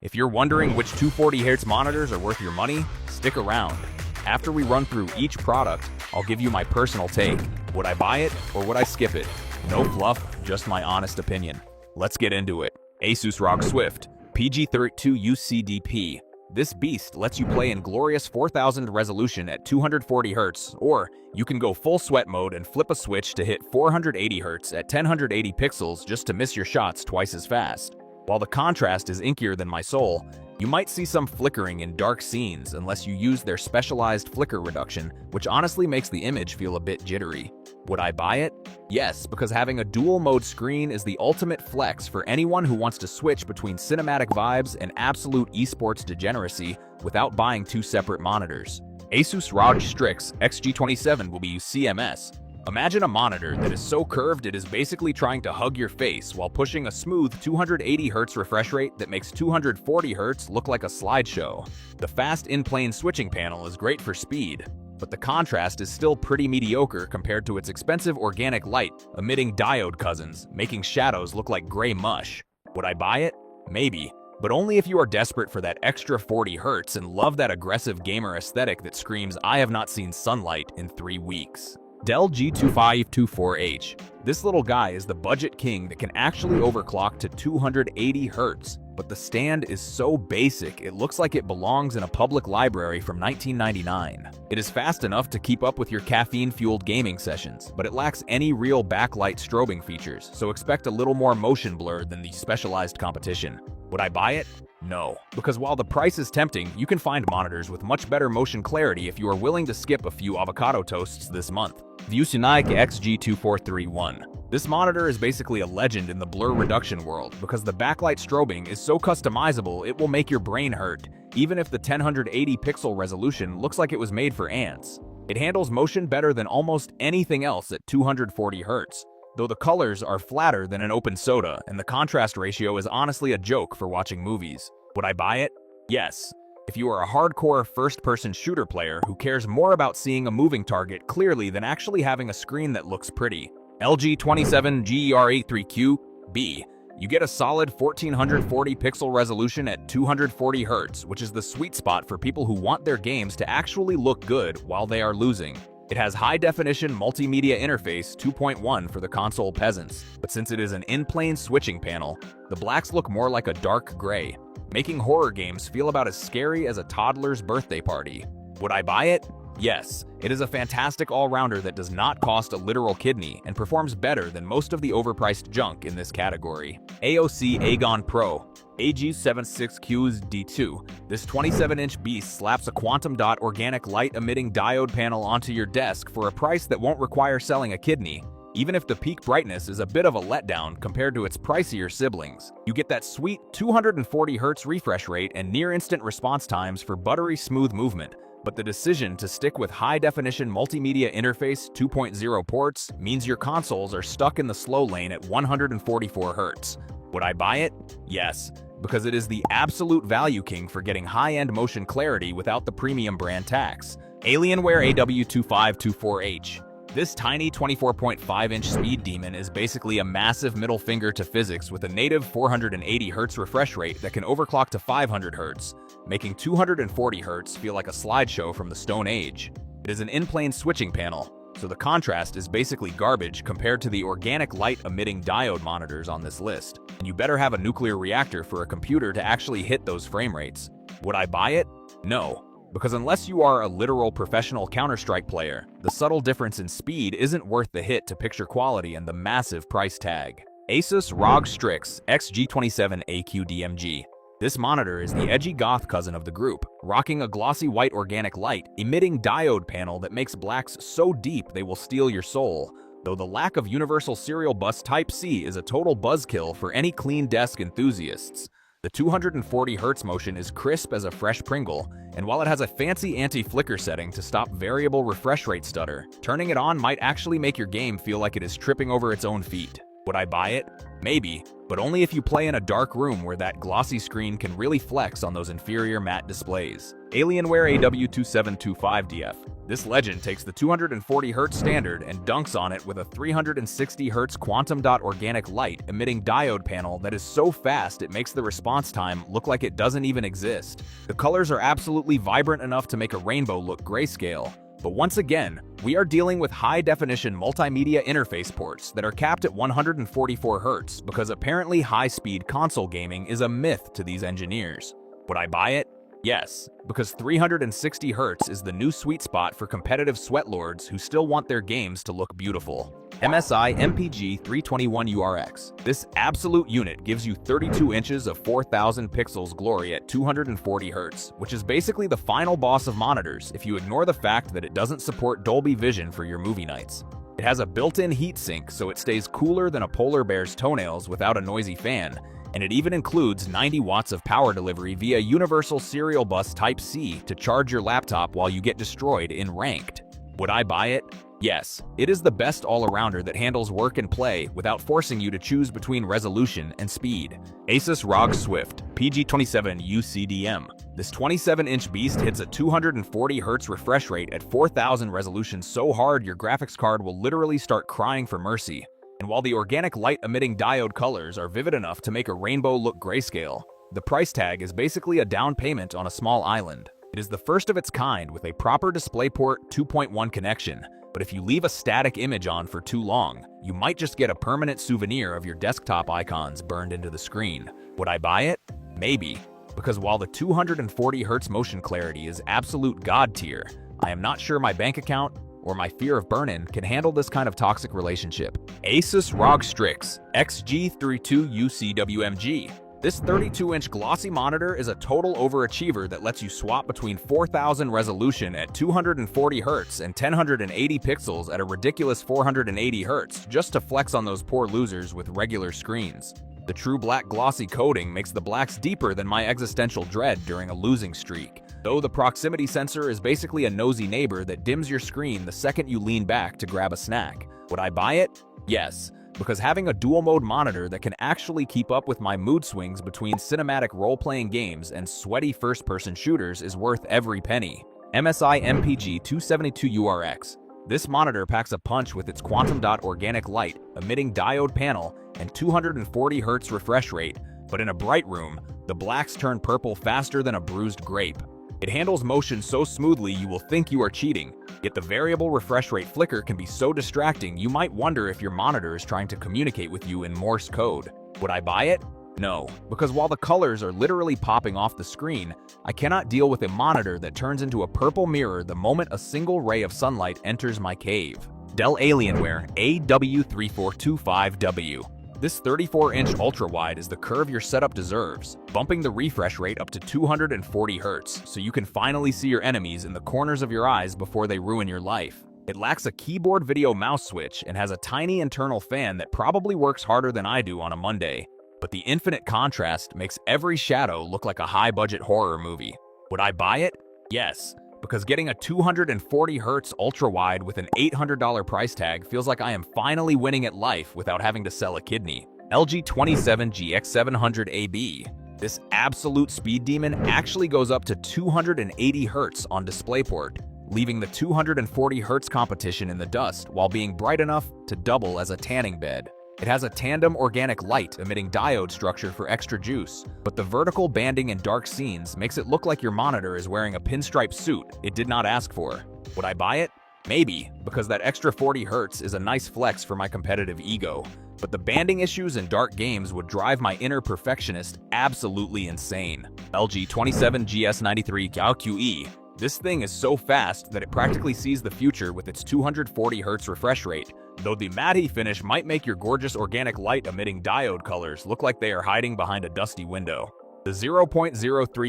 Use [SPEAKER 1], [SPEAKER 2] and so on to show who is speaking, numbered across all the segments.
[SPEAKER 1] If you're wondering which 240Hz monitors are worth your money, stick around. After we run through each product, I'll give you my personal take. Would I buy it or would I skip it? No fluff, just my honest opinion. Let's get into it. Asus ROG Swift PG32 UCDP. This beast lets you play in glorious 4000 resolution at 240Hz, or you can go full sweat mode and flip a switch to hit 480Hz at 1080 pixels just to miss your shots twice as fast. While the contrast is inkier than my soul, you might see some flickering in dark scenes unless you use their specialized flicker reduction, which honestly makes the image feel a bit jittery. Would I buy it? Yes, because having a dual mode screen is the ultimate flex for anyone who wants to switch between cinematic vibes and absolute esports degeneracy without buying two separate monitors. Asus ROG Strix XG27 will be CMS. Imagine a monitor that is so curved it is basically trying to hug your face while pushing a smooth 280Hz refresh rate that makes 240Hz look like a slideshow. The fast in-plane switching panel is great for speed, but the contrast is still pretty mediocre compared to its expensive organic light emitting diode cousins, making shadows look like gray mush. Would I buy it? Maybe, but only if you are desperate for that extra 40Hz and love that aggressive gamer aesthetic that screams, "I have not seen sunlight in 3 weeks." Dell G2524H. This little guy is the budget king that can actually overclock to 280Hz, but the stand is so basic it looks like it belongs in a public library from 1999. It is fast enough to keep up with your caffeine-fueled gaming sessions, but it lacks any real backlight strobing features, so expect a little more motion blur than the specialized competition. Would I buy it? No, because while the price is tempting, you can find monitors with much better motion clarity if you are willing to skip a few avocado toasts this month. ViewSonic XG2431. This monitor is basically a legend in the blur reduction world because the backlight strobing is so customizable it will make your brain hurt, even if the 1080 pixel resolution looks like it was made for ants. It handles motion better than almost anything else at 240Hz. Though the colors are flatter than an open soda, and the contrast ratio is honestly a joke for watching movies. Would I buy it? Yes. If you are a hardcore first-person shooter player who cares more about seeing a moving target clearly than actually having a screen that looks pretty. LG 27GER83QB. You get a solid 1440 pixel resolution at 240Hz, which is the sweet spot for people who want their games to actually look good while they are losing. It has high-definition multimedia interface 2.1 for the console peasants, but since it is an in-plane switching panel, the blacks look more like a dark gray, making horror games feel about as scary as a toddler's birthday party. Would I buy it? Yes, it is a fantastic all-rounder that does not cost a literal kidney and performs better than most of the overpriced junk in this category. AOC Agon Pro AG76Qs D2. This 27-inch beast slaps a quantum dot organic light-emitting diode panel onto your desk for a price that won't require selling a kidney. Even if the peak brightness is a bit of a letdown compared to its pricier siblings, you get that sweet 240Hz refresh rate and near-instant response times for buttery smooth movement. But the decision to stick with high-definition multimedia interface 2.0 ports means your consoles are stuck in the slow lane at 144Hz. Would I buy it? Yes, because it is the absolute value king for getting high-end motion clarity without the premium brand tax. Alienware AW2524H. This tiny 24.5-inch speed demon is basically a massive middle finger to physics with a native 480Hz refresh rate that can overclock to 500Hz, making 240Hz feel like a slideshow from the Stone Age. It is an in-plane switching panel, so the contrast is basically garbage compared to the organic light-emitting diode monitors on this list. And you better have a nuclear reactor for a computer to actually hit those frame rates. Would I buy it? No. Because unless you are a literal professional Counter-Strike player, the subtle difference in speed isn't worth the hit to picture quality and the massive price tag. Asus ROG Strix XG27AQDMG. This monitor is the edgy goth cousin of the group, rocking a glossy white organic light, emitting diode panel that makes blacks so deep they will steal your soul. Though the lack of universal serial bus Type-C is a total buzzkill for any clean desk enthusiasts. The 240Hz motion is crisp as a fresh Pringle, and while it has a fancy anti-flicker setting to stop variable refresh rate stutter, turning it on might actually make your game feel like it is tripping over its own feet. Would I buy it? Maybe, but only if you play in a dark room where that glossy screen can really flex on those inferior matte displays. Alienware AW2725DF. This legend takes the 240 Hz standard and dunks on it with a 360 Hz quantum dot organic light emitting diode panel that is so fast it makes the response time look like it doesn't even exist. The colors are absolutely vibrant enough to make a rainbow look grayscale. But once again, we are dealing with high-definition multimedia interface ports that are capped at 144 Hz because apparently high-speed console gaming is a myth to these engineers. Would I buy it? Yes, because 360 Hz is the new sweet spot for competitive sweatlords who still want their games to look beautiful. MSI MPG 321 URX. This absolute unit gives you 32 inches of 4000 pixels glory at 240 Hz, which is basically the final boss of monitors if you ignore the fact that it doesn't support Dolby Vision for your movie nights. It has a built-in heatsink so it stays cooler than a polar bear's toenails without a noisy fan, and it even includes 90 watts of power delivery via Universal Serial Bus Type-C to charge your laptop while you get destroyed in Ranked. Would I buy it? Yes, it is the best all-arounder that handles work and play without forcing you to choose between resolution and speed. Asus ROG Swift PG27 UCDM. This 27-inch beast hits a 240 Hz refresh rate at 4000 resolution so hard your graphics card will literally start crying for mercy. And while the organic light-emitting diode colors are vivid enough to make a rainbow look grayscale, the price tag is basically a down payment on a small island. It is the first of its kind with a proper DisplayPort 2.1 connection, but if you leave a static image on for too long, you might just get a permanent souvenir of your desktop icons burned into the screen. Would I buy it? Maybe, because while the 240 Hz motion clarity is absolute god tier, I am not sure my bank account or my fear of burn-in can handle this kind of toxic relationship. Asus ROG Strix XG32UCWMG. This 32-inch glossy monitor is a total overachiever that lets you swap between 4000 resolution at 240 Hz and 1080 pixels at a ridiculous 480 Hz just to flex on those poor losers with regular screens. The true black glossy coating makes the blacks deeper than my existential dread during a losing streak, though the proximity sensor is basically a nosy neighbor that dims your screen the second you lean back to grab a snack. Would I buy it? Yes, because having a dual-mode monitor that can actually keep up with my mood swings between cinematic role-playing games and sweaty first-person shooters is worth every penny. MSI MPG 272 URX. This monitor packs a punch with its quantum dot organic light, emitting diode panel, and 240 Hz refresh rate, but in a bright room, the blacks turn purple faster than a bruised grape. It handles motion so smoothly you will think you are cheating, yet the variable refresh rate flicker can be so distracting you might wonder if your monitor is trying to communicate with you in Morse code. Would I buy it? No, because while the colors are literally popping off the screen, I cannot deal with a monitor that turns into a purple mirror the moment a single ray of sunlight enters my cave. Dell Alienware AW3425W. This 34-inch ultra-wide is the curve your setup deserves, bumping the refresh rate up to 240 Hz so you can finally see your enemies in the corners of your eyes before they ruin your life. It lacks a keyboard video mouse switch and has a tiny internal fan that probably works harder than I do on a Monday. But the infinite contrast makes every shadow look like a high-budget horror movie. Would I buy it? Yes, because getting a 240 Hz ultra-wide with an $800 price tag feels like I am finally winning at life without having to sell a kidney. LG 27GX700AB. This absolute speed demon actually goes up to 280 Hz on DisplayPort, leaving the 240 Hz competition in the dust while being bright enough to double as a tanning bed. It has a tandem organic light emitting diode structure for extra juice, but the vertical banding in dark scenes makes it look like your monitor is wearing a pinstripe suit it did not ask for. Would I buy it? Maybe, because that extra 40 Hz is a nice flex for my competitive ego, but the banding issues in dark games would drive my inner perfectionist absolutely insane. LG 27GS93 QE. This thing is so fast that it practically sees the future with its 240 Hz refresh rate, though the matte finish might make your gorgeous organic light-emitting diode colors look like they are hiding behind a dusty window. The 0.03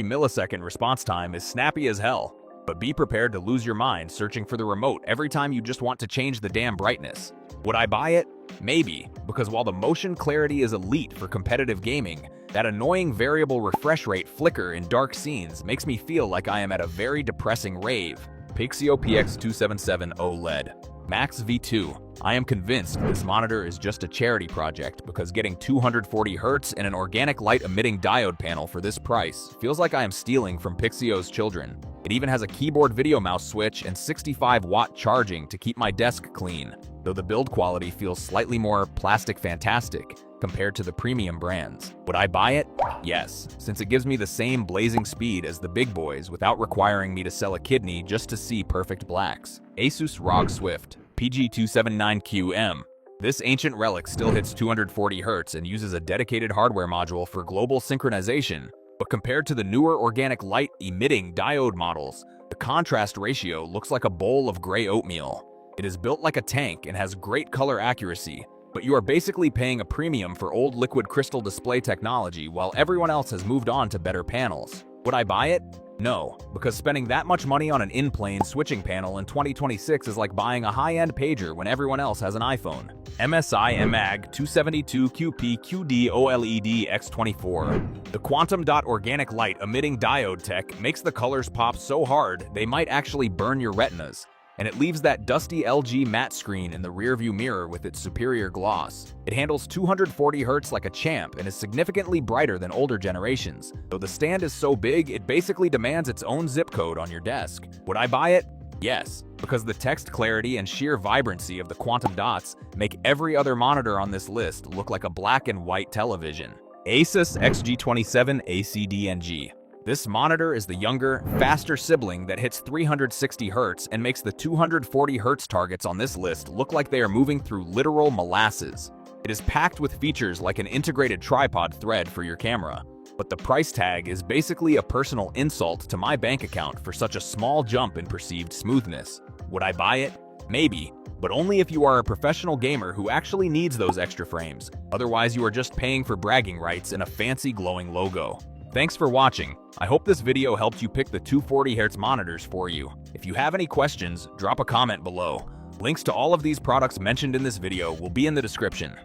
[SPEAKER 1] millisecond response time is snappy as hell, but be prepared to lose your mind searching for the remote every time you just want to change the damn brightness. Would I buy it? Maybe, because while the motion clarity is elite for competitive gaming, that annoying variable refresh rate flicker in dark scenes makes me feel like I am at a very depressing rave. Pixio PX277 OLED. Max V2. I am convinced this monitor is just a charity project because getting 240 Hz and an organic light emitting diode panel for this price feels like I am stealing from Pixio's children. It even has a keyboard video mouse switch and 65-watt charging to keep my desk clean, though the build quality feels slightly more plastic fantastic compared to the premium brands. Would I buy it? Yes, since it gives me the same blazing speed as the big boys without requiring me to sell a kidney just to see perfect blacks. Asus ROG Swift PG279QM. This ancient relic still hits 240 Hz and uses a dedicated hardware module for global synchronization, but compared to the newer organic light-emitting diode models, the contrast ratio looks like a bowl of gray oatmeal. It is built like a tank and has great color accuracy, but you are basically paying a premium for old liquid crystal display technology while everyone else has moved on to better panels. Would I buy it? No, because spending that much money on an in-plane switching panel in 2026 is like buying a high-end pager when everyone else has an iPhone. MSI MAG 272QP QD OLED X24. The quantum dot organic light emitting diode tech makes the colors pop so hard they might actually burn your retinas, and it leaves that dusty LG matte screen in the rearview mirror with its superior gloss. It handles 240 Hz like a champ and is significantly brighter than older generations. Though the stand is so big, it basically demands its own zip code on your desk. Would I buy it? Yes, because the text clarity and sheer vibrancy of the quantum dots make every other monitor on this list look like a black and white television. Asus XG27 ACDNG. This monitor is the younger, faster sibling that hits 360 Hz and makes the 240 Hz targets on this list look like they are moving through literal molasses. It is packed with features like an integrated tripod thread for your camera, but the price tag is basically a personal insult to my bank account for such a small jump in perceived smoothness. Would I buy it? Maybe, but only if you are a professional gamer who actually needs those extra frames. Otherwise, you are just paying for bragging rights and a fancy glowing logo. Thanks for watching. I hope this video helped you pick the 240 Hz monitors for you. If you have any questions, drop a comment below. Links to all of these products mentioned in this video will be in the description.